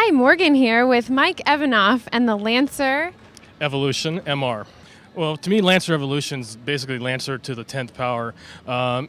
Hi, Morgan here with Mike Evanoff and the Lancer Evolution MR. Well, to me, Lancer Evolution's basically Lancer to the 10th power.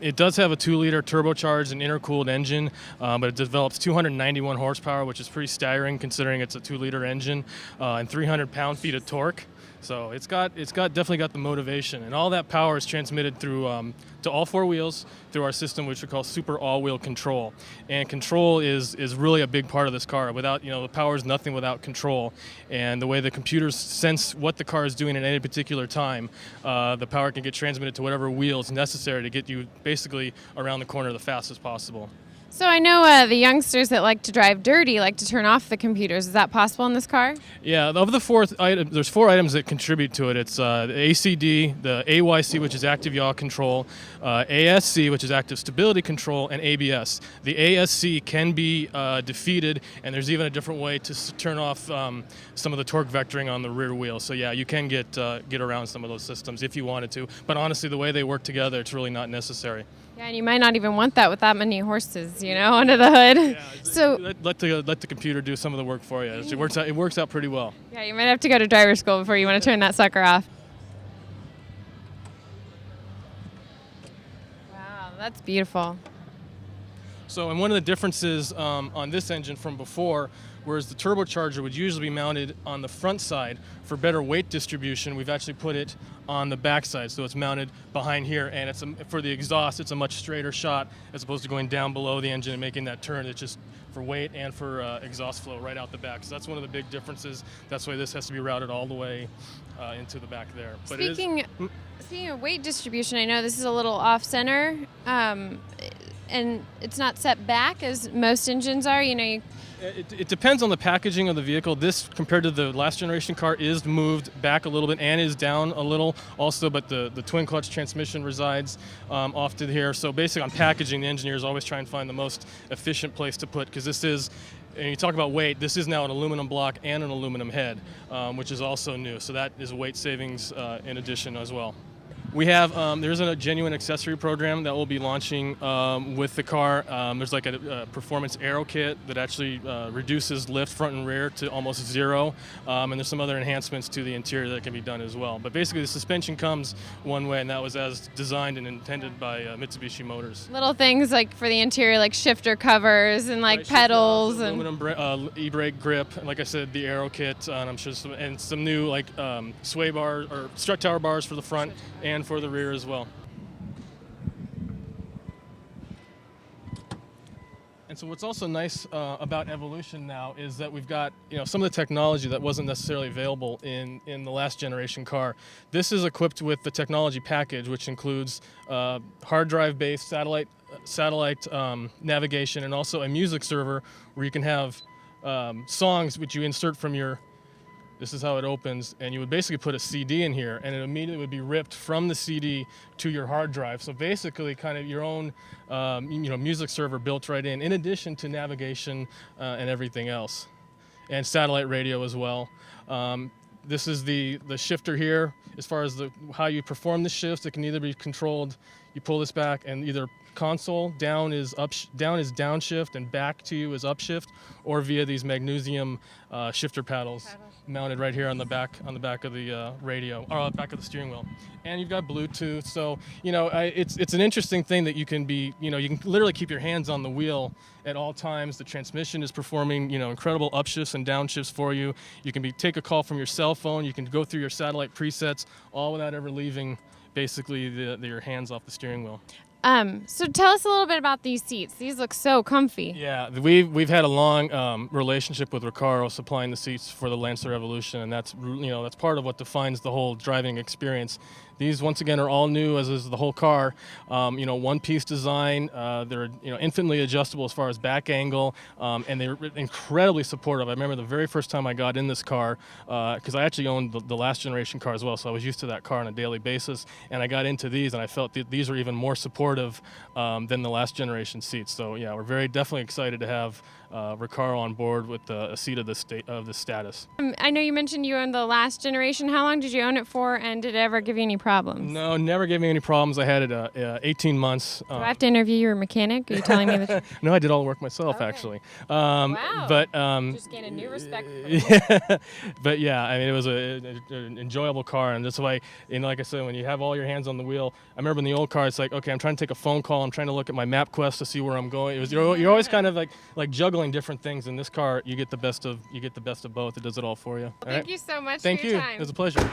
It does have a 2-liter turbocharged and intercooled engine, but it develops 291 horsepower, which is pretty staggering considering it's a 2-liter engine, and 300 pound-feet of torque. So it's definitely got the motivation, and all that power is transmitted through to all 4 wheels through our system, which we call Super All-Wheel Control. And control is really a big part of this car. Without, the power is nothing without control. And the way the computers sense what the car is doing at any particular time, the power can get transmitted to whatever wheel is necessary to get you basically around the corner the fastest possible. So I know the youngsters that like to drive dirty like to turn off the computers. Is that possible in this car? Yeah, of the 4 items, there's 4 items that contribute to it. It's the ACD, the AYC, which is active yaw control, ASC, which is active stability control, and ABS. The ASC can be defeated, and there's even a different way to turn off some of the torque vectoring on the rear wheel. So yeah, you can get around some of those systems if you wanted to. But honestly, the way they work together, it's really not necessary. Yeah, and you might not even want that with that many horses, under the hood. Yeah, so let the computer do some of the work for you. It works out pretty well. Yeah, you might have to go to driver's school before you want to turn that sucker off. Wow, that's beautiful. So, and one of the differences on this engine from before, whereas the turbocharger would usually be mounted on the front side for better weight distribution, we've actually put it on the back side, so it's mounted behind here, and for the exhaust, it's a much straighter shot as opposed to going down below the engine and making that turn. It's just for weight and for exhaust flow right out the back. So that's one of the big differences. That's why this has to be routed all the way into the back there. But Speaking of weight distribution, I know this is a little off-center, and it's not set back as most engines are. It depends on the packaging of the vehicle. This, compared to the last generation car, is moved back a little bit and is down a little also, but the twin clutch transmission resides off to here. So basically on packaging, the engineers always try and find the most efficient place to put, because this is, and you talk about weight, this is now an aluminum block and an aluminum head, which is also new. So that is weight savings in addition as well. We have, there's a genuine accessory program that we'll be launching with the car. There's like a performance aero kit that actually reduces lift front and rear to almost 0. And there's some other enhancements to the interior that can be done as well. But basically the suspension comes one way, and that was as designed and intended by Mitsubishi Motors. Little things like for the interior, like shifter covers and like pedals. And aluminum e-brake grip, and like I said, the aero kit, and I'm sure some new like sway bars or strut tower bars for the front and for the rear as well. And so what's also nice about Evolution now is that we've got some of the technology that wasn't necessarily available in the last generation car. This is equipped with the technology package, which includes hard drive based satellite navigation, and also a music server where you can have songs which you insert from your. This is how it opens, and you would basically put a CD in here, and it immediately would be ripped from the CD to your hard drive. So basically kind of your own music server built right in addition to navigation and everything else, and satellite radio as well. This is the shifter here. As far as how you perform the shifts, it can either be controlled, you pull this back, and either console down is downshift and back to you is upshift, or via these magnesium shifter paddles mounted right here on the back of the radio, or back of the steering wheel. And you've got Bluetooth, so it's an interesting thing that you can literally keep your hands on the wheel at all times. The transmission is performing incredible upshifts and downshifts for you. You can take a call from your cell phone. You can go through your satellite presets, all without ever leaving basically your hands off the steering wheel. So tell us a little bit about these seats. These look so comfy. Yeah, we've had a long relationship with Recaro supplying the seats for the Lancer Evolution, and that's part of what defines the whole driving experience. These, once again, are all new, as is the whole car. One-piece design. They're infinitely adjustable as far as back angle, and they're incredibly supportive. I remember the very first time I got in this car, because I actually owned the last generation car as well, so I was used to that car on a daily basis. And I got into these, and I felt these are even more supportive than the last generation seats. So yeah, we're definitely excited to have Recaro on board with a seat of this status. I know you mentioned you owned the last generation. How long did you own it for, and did it ever give you any problems? problems? No, never gave me any problems. I had it 18 months. Do I have to interview your mechanic? Are you telling me that? No, I did all the work myself, Okay. actually. Wow. But Just gain a new respect for yeah, but yeah, I mean, it was an enjoyable car, and that's why, like I said, when you have all your hands on the wheel, I remember in the old car, it's like, okay, I'm trying to take a phone call, I'm trying to look at my MapQuest to see where I'm going. You're always kind of like juggling different things. In this car, you get the best of both. It does it all for you. Thank you so much Thank for your you. time. It was a pleasure.